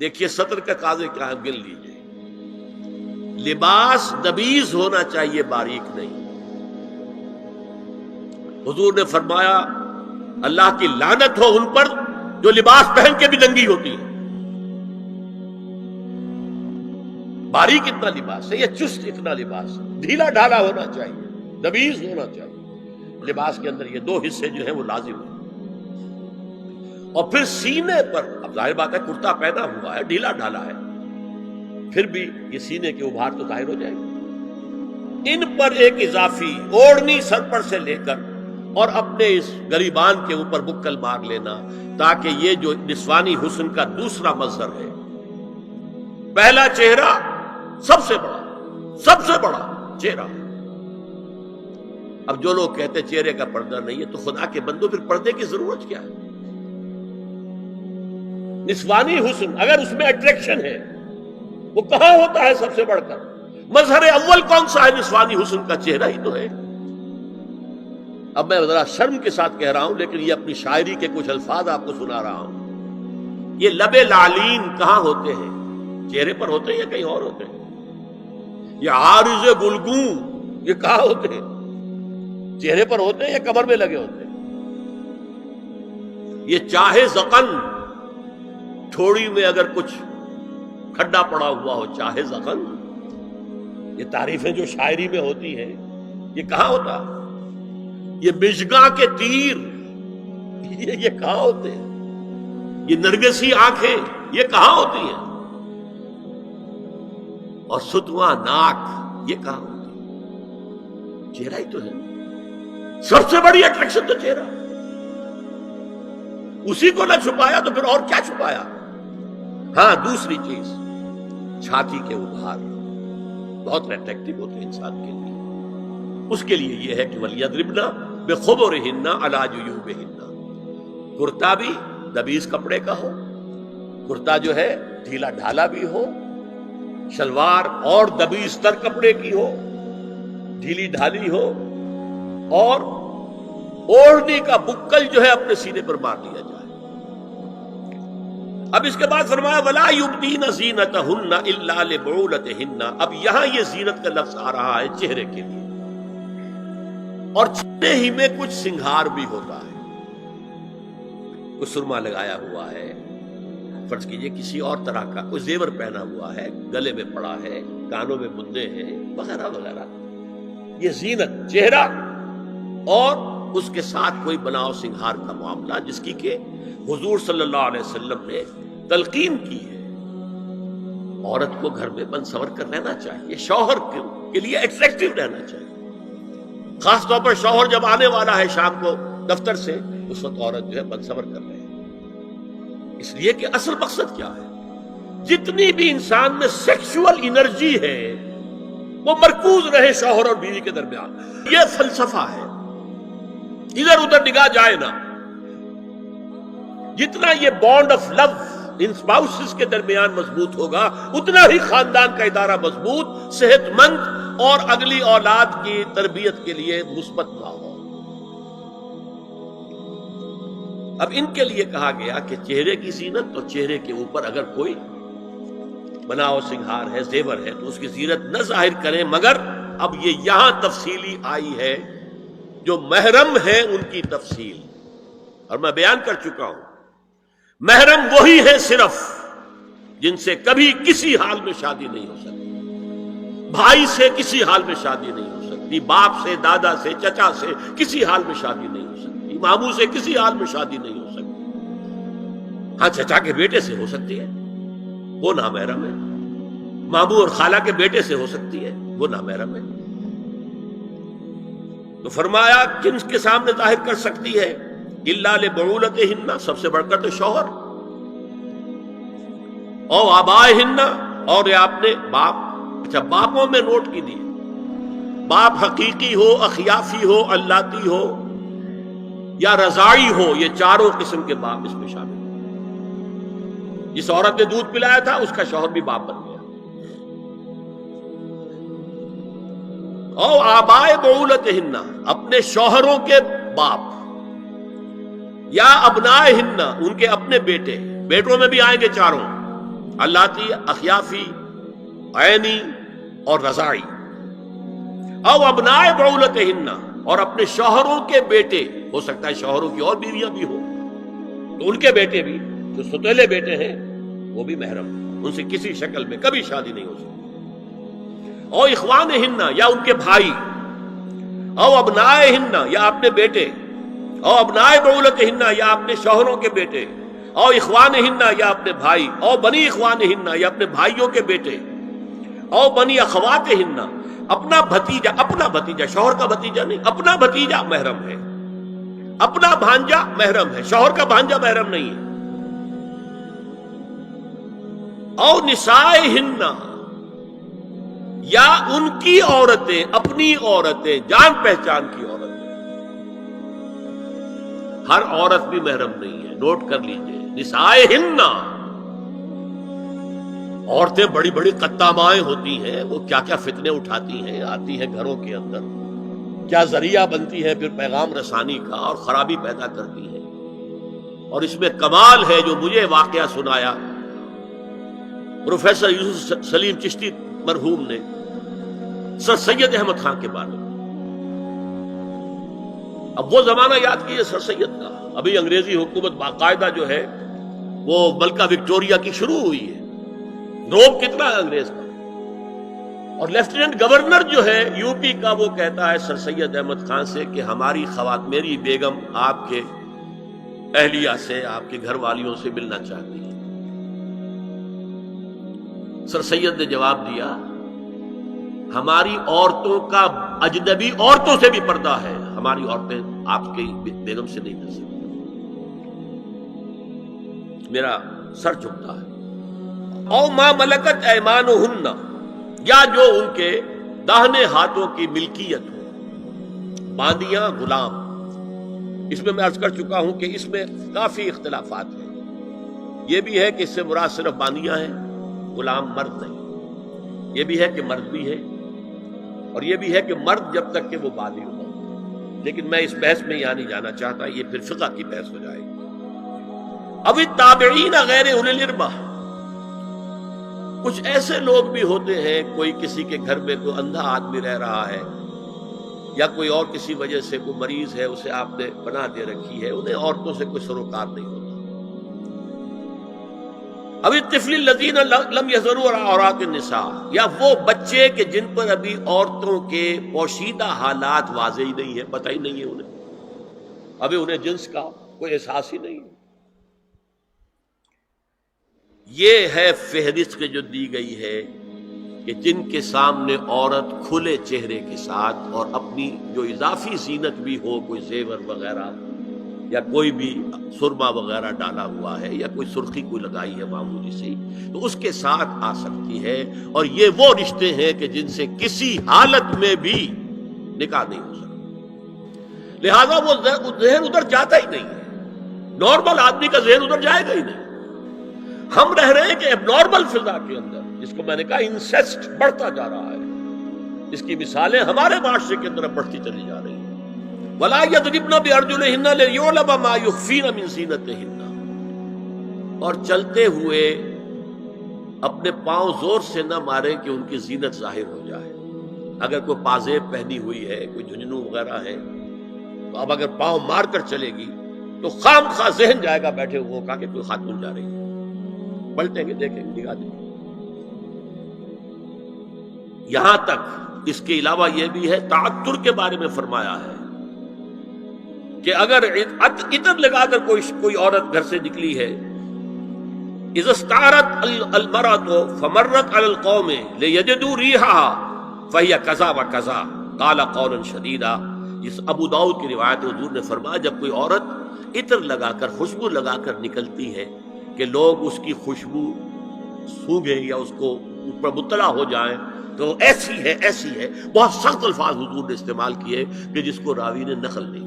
دیکھیے سطر کا قاضی کیا گن لیجیے. لباس نبیذ ہونا چاہیے، باریک نہیں. حضور نے فرمایا اللہ کی لعنت ہو ان پر جو لباس پہن کے بھی ننگی ہوتی ہے. باریک اتنا لباس ہے یا چست اتنا لباس ہے؟ ڈھیلا ڈھالا ہونا چاہیے، نبیذ ہونا چاہیے. لباس کے اندر یہ دو حصے جو ہیں وہ لازم ہیں. اور پھر سینے پر، اب ظاہر بات ہے کرتا پہنا ہوا ہے، ڈھیلا ڈھالا ہے، پھر بھی یہ سینے کے ابھار تو ظاہر ہو جائے گا. ان پر ایک اضافی اوڑھنی سر پر سے لے کر اور اپنے اس گریبان کے اوپر بکل مار لینا، تاکہ یہ جو نسوانی حسن کا دوسرا مظہر ہے، پہلا چہرہ سب سے بڑا چہرہ. اب جو لوگ کہتے چہرے کا پردہ نہیں ہے تو خدا کے بندو پھر پردے کی ضرورت کیا ہے؟ نسوانی حسن اگر اس میں اٹریکشن ہے وہ کہاں ہوتا ہے سب سے بڑھ کر؟ مظہر اول کون سا ہے؟ نسوانی حسن کا چہرہ ہی تو ہے. اب میں ذرا شرم کے ساتھ کہہ رہا ہوں لیکن یہ اپنی شاعری کے کچھ الفاظ آپ کو سنا رہا ہوں. یہ لب لعلین کہاں ہوتے ہیں؟ چہرے پر ہوتے ہیں یا کہیں اور ہوتے ہیں؟ یہ عارض گلگوں یہ کہاں ہوتے ہیں؟ چہرے پر ہوتے ہیں یا کمر میں لگے ہوتے ہیں؟ یہ چاہے زقن، تھوڑی میں اگر کچھ کھڈا پڑا ہوا ہو، چاہے زقن. یہ تعریفیں جو شاعری میں ہوتی ہیں یہ کہاں ہوتا؟ یہ مژگاں کے تیر یہ کہاں ہوتے ہیں؟ یہ نرگسی آنکھیں یہ کہاں ہوتی ہیں؟ اور ستواں ناک یہ کہاں ہوتی ہے؟ چہرہ ہی تو ہے. سب سے بڑی اٹریکشن تو چہرہ. اسی کو نہ چھپایا تو پھر اور کیا چھپایا؟ ہاں دوسری چیز، چھاتی کے ابھار بہت اٹریکٹیو ہوتے ہیں انسان کے لیے. اس کے لیے یہ ہے کہ وَلْيَضْرِبْنَ بِخُمُرِهِنَّ عَلَىٰ جُيُوبِهِنَّ. کرتا بھی نبیذ کپڑے کا ہو، کرتا جو ہے ڈھیلا ڈھالا بھی ہو، شلوار اور نبیذ تر کپڑے کی ہو، ڈھیلی ڈھالی ہو، اور اوڑھنی کا بکل جو ہے اپنے سینے پر مار لیا جائے. اب اس کے بعد فرمایا وَلَا يُبْدِينَ زِينَتَهُنَّ إِلَّا لِبُعُولَتِهِنَّ. اب یہاں یہ زینت کا لفظ آ رہا ہے چہرے کے لیے، اور چہرے ہی میں کچھ سنگھار بھی ہوتا ہے. کوئی سرما لگایا ہوا ہے، فرض کیجئے کسی اور طرح کا کوئی زیور پہنا ہوا ہے، گلے میں پڑا ہے، کانوں میں بندے ہیں وغیرہ وغیرہ. یہ زینت چہرہ اور اس کے ساتھ کوئی بناؤ سنگھار کا معاملہ، جس کی کہ حضور صلی اللہ علیہ وسلم نے تلقین کی ہے. عورت کو گھر میں بن سور کر رہنا چاہیے، شوہر کے لیے اٹریکٹیو رہنا چاہیے. خاص طور پر شوہر جب آنے والا ہے شام کو دفتر سے، اس وقت عورت جو ہے بن سور کر رہے ہیں. اس لیے کہ اصل مقصد کیا ہے؟ جتنی بھی انسان میں سیکشول انرجی ہے وہ مرکوز رہے شوہر اور بیوی کے درمیان. یہ فلسفہ ہے، ادھر ادھر نگاہ جائے نا. جتنا یہ بانڈ آف لو ان اسپاؤسز کے درمیان مضبوط ہوگا، اتنا ہی خاندان کا ادارہ مضبوط، صحت مند اور اگلی اولاد کی تربیت کے لیے مثبت ماحول. اب ان کے لیے کہا گیا کہ چہرے کی زینت، تو چہرے کے اوپر اگر کوئی بناؤ سنگھار ہے، زیور ہے، تو اس کی زینت نہ ظاہر کریں. مگر اب یہ یہاں تفصیلی آئی ہے، جو محرم ہیں ان کی تفصیل، اور میں بیان کر چکا ہوں. محرم وہی ہے صرف جن سے کبھی کسی حال میں شادی نہیں ہو سکتی. بھائی سے کسی حال میں شادی نہیں ہو سکتی، باپ سے، دادا سے، چچا سے کسی حال میں شادی نہیں ہو سکتی، ماموں سے کسی حال میں شادی نہیں ہو سکتی. ہاں چچا کے بیٹے سے ہو سکتی ہے، وہ نامحرم ہے. ماموں اور خالہ کے بیٹے سے ہو سکتی ہے، وہ نامحرم ہے. تو فرمایا کن کے سامنے ظاہر کر سکتی ہے؟ الا لبعولتہن، سب سے بڑھ کر تو شوہر، او آبائہن، اور یہ آپ نے باپ. اچھا باپوں میں نوٹ کیجیے، باپ حقیقی ہو، اخیافی ہو، اللاتی ہو یا رضاعی ہو، یہ چاروں قسم کے باپ اس میں شامل ہیں. جس عورت نے دودھ پلایا تھا اس کا شوہر بھی باپ بن گیا. او آبائے بعولتہن، اپنے شوہروں کے باپ، یا ابنائہن، ان کے اپنے بیٹے، بیٹوں میں بھی آئیں گے چاروں، अल्लाती, अखियाफी, ऐनी और रजाई। औ अबनाए बउलतहिन्ना, और अपने शौहरों के बेटे, हो सकता है शौहरों की और बीवियां भी हो, तो उनके बेटे भी, जो सुतेले बेटे हैं, वो भी महरम, उनसे किसी शक्ल में कभी शादी नहीं हो सकती। और इख्वानहिन्ना, या उनके भाई, और अबनाएहिन्ना, या अपने बेटे, और अबनाए बउलतहिन्ना, या अपने शौहरों के बेटे, और इख्वानहिन्ना, या अपने भाई, और बनी इख्वानहिन्ना, या अपने भाइयों के बेटे, और बनी अखवातहिन्ना, अपना भतीजा, शौहर का भतीजा नहीं, अपना भतीजा महरम है, अपना भांजा महरम है, शौहर का भांजा महरम नहीं है। और निसाएहिन्ना, या उनकी औरतें, अपनी औरतें, जान पहचान की औरतें। हर औरत भी महरम नहीं है, नोट कर लीजिए। निसाएहिन्ना, औरतें बड़ी बड़ी कत्तामाएं होती हैं, वो क्या क्या फितने उठाती हैं, आती हैं घरों के अंदर, क्या जरिया बनती है फिर पैगाम रसानी का, और खराबी पैदा करती हैं। और इसमें कमाल है जो मुझे वाकया सुनाया प्रोफेसर यूसुफ सलीम चिश्ती मरहूम ने सर सैयद अहमद खान के बारे में। अब वो जमाना याद कीजिए सर सैयद का, अभी अंग्रेजी हुकूमत बाकायदा जो है वो मलका विक्टोरिया की शुरू हुई है, रोब कितना है अंग्रेज का। और लेफ्टिनेंट गवर्नर जो है यूपी का, वो कहता है सर सैयद अहमद खान से कि हमारी खवात, मेरी बेगम आपके अहलिया से, आपके घर वालियों से मिलना चाहती है। सर सैयद ने जवाब दिया, हमारी औरतों का अजनबी औरतों से भी पर्दा है, हमारी औरतें आपके बेगम से नहीं मिल सकती। मेरा सर झुकता है। और मां मलकत ऐमानुहुन्ना, या जो उनके दाहिने हाथों की मिल्कियत हो, बांदियां, गुलाम। इसमें मैं अर्ज कर चुका हूं कि इसमें काफी इख्तिलाफात हैं। यह भी है कि इससे मुराद सिर्फ बांदियां हैं, गुलाम मर्द नहीं। यह भी है कि मर्द भी है, और यह भी है कि मर्द जब तक कि वो बालिग हो। लेकिन मैं इस बहस में यहां नहीं जाना चाहता, ये फिर फिक़्ह की बहस हो जाएगी। अब ताबईन गैर उलिल इर्बा, कुछ ऐसे लोग भी होते हैं, कोई किसी के घर में कोई अंधा आदमी रह रहा है, या कोई और किसी वजह से कोई मरीज है, उसे आपने पनाह दे रखी है, उन्हें औरतों से कोई सरोकार नहीं होता। अभी तिफलिल लजीना लम यज़रू औरात निसा, या वो बच्चे के जिन पर अभी औरतों के पोशीदा हालात वाज़ेह ही नहीं है, पता ही नहीं है उन्हें, अभी उन्हें जिन्स का कोई एहसास ही नहीं है। ये है फहरिस्त के जो दी गई है कि जिनके सामने औरत खुले चेहरे के साथ और अपनी जो इजाफी जीनत भी हो, कोई जेवर वगैरह या कोई भी सुरमा वगैरह डाला हुआ है, या कोई सुर्खी कोई लगाई है मामूली सी, तो उसके साथ आ सकती है। और ये वो रिश्ते हैं कि जिनसे किसी हालत में भी निकाह नहीं हो सकता। लिहाजा वो जहन उधर जाता ही नहीं है, नॉर्मल आदमी का जहन उधर जाएगा ही नहीं। हम रह रहे हैं कि एबनॉर्मल फिजा के अंदर, जिसको मैंने कहा इंसेस्ट बढ़ता जा रहा है, इसकी मिसालें हमारे माशरे के अंदर बढ़ती चली जा रही हैं। वला यदरिबना बिअरजुलिहिन्ना लियुअलम मा युख्फीना मिन ज़ीनतिहिन्ना, और चलते हुए अपने पांव जोर से न मारे कि उनकी जीनत जाहिर हो जाए। अगर कोई पाजेब पहनी हुई है, कोई झुंझुनू वगैरह है, तो अब अगर पांव मारकर चलेगी तो खामखा जहन जाएगा बैठे हुए का कि कोई खातून जा रही है, पलटेंगे, देखेंगे, निगाह देंगे। यहां तक इसके अलावा यह भी है, ताअत्तुर के बारे में फरमाया है कि अगर इतर लगाकर कोई औरत घर से निकली है, इज़स्तारत अलमरअतु फमर्रत अलल कौम लियजदू रिहा फहिय कज़ा व कज़ा क़ाला क़ौलन शदीदा। इस अबू दाऊद की रिवायत हुजूर ने फरमाया, जब कोई औरत इतर लगाकर, खुशबू लगाकर निकलती है कि लोग उसकी खुशबू सूंघे या उसको ऊपर मुत्तला हो जाए, तो ऐसी है, बहुत सख्त अल्फाज हुजूर ने इस्तेमाल किए कि जिसको रावी ने नकल नहीं